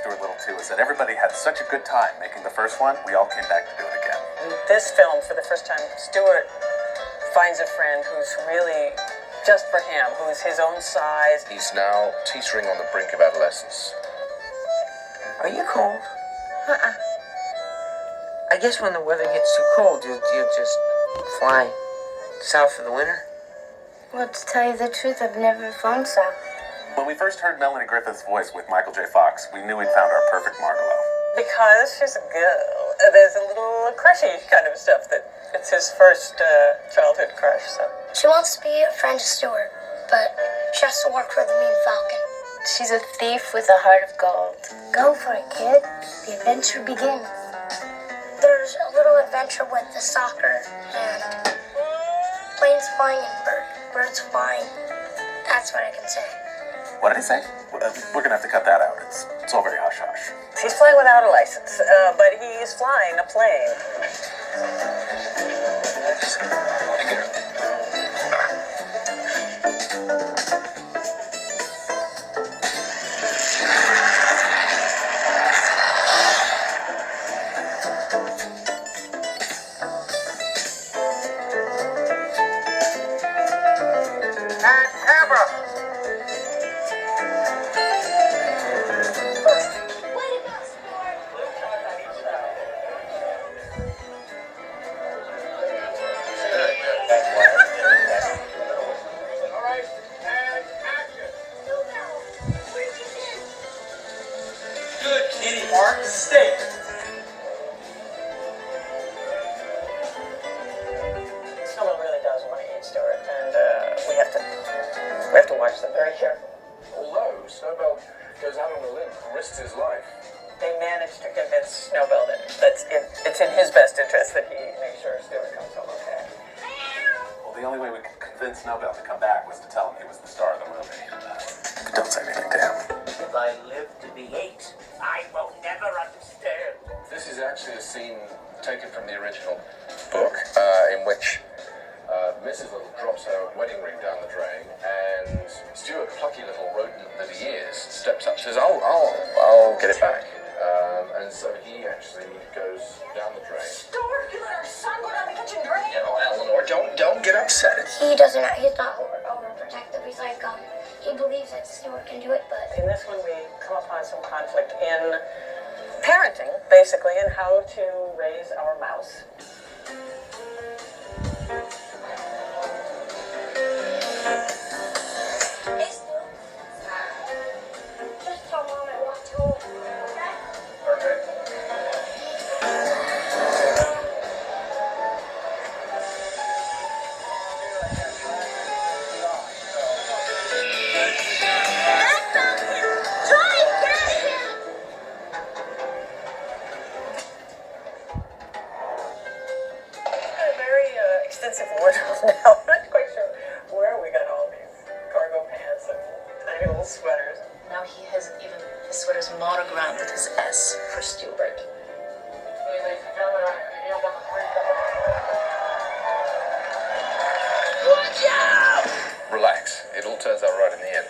Kwstuart011923 is that everybody had such a good time making the first one, we all came back to do it again. In this film, for the first time, Stuart finds a friend who's really just for him, who is his own size. He's now teetering on the brink of adolescence. Are you cold? I guess when the weather gets too cold, you just fly south for the winter. Well, to tell you the truth, I've never flown south. When we first heard Melanie Griffith's voice with Michael J. Fox, we knew we'd found our perfect Margalo. Because she's a girl, there's a little crushy kind of stuff that it's his first childhood crush, so. She wants to be a friend of Stuart, but she has to work for the Mean Falcon. She's a thief with a heart of gold. Go for it, kid. The adventure begins. There's a little adventure with the soccer and planes flying and birds flying. That's what I can say. What did he say? We're gonna have to cut that out. It's all very hush-hush. He's flying without a license, but he's flying a plane. And camera! Good kitty, Mark. Stay. Someone really does want to eat Stuart, and we have to watch them very carefully. Although Snowbell goes out on a limb and risks his life. They managed to convince Snowbell that it's in his best interest that he make sure Stuart comes home okay. Well, the only way we could convince Snowbell to come back was to tell him he was the star of the movie. But don't say anything to him. If I live to be 8, I will never understand. This is actually a scene taken from the original book, in which Mrs. Little drops her wedding ring down the drain, and Stuart, plucky little rodent that he is, steps up and says, I'll get it back. And so he actually goes down the drain. Stuart, you let our son go down the kitchen drain? You know, Eleanor, don't get upset. He's not overprotective. He's like, he believes that Stuart can do it, but In this one, we come upon some conflict in parenting, basically, and how to raise our mouse. hey, Stu. Just tell Mom I walked home, okay? Okay. A very extensive wardrobe now. I'm not quite sure where we got all these cargo pants and tiny little sweaters. Now he has even his sweater's monogrammed with his S for Stuart. Relax. It all turns out right in the end.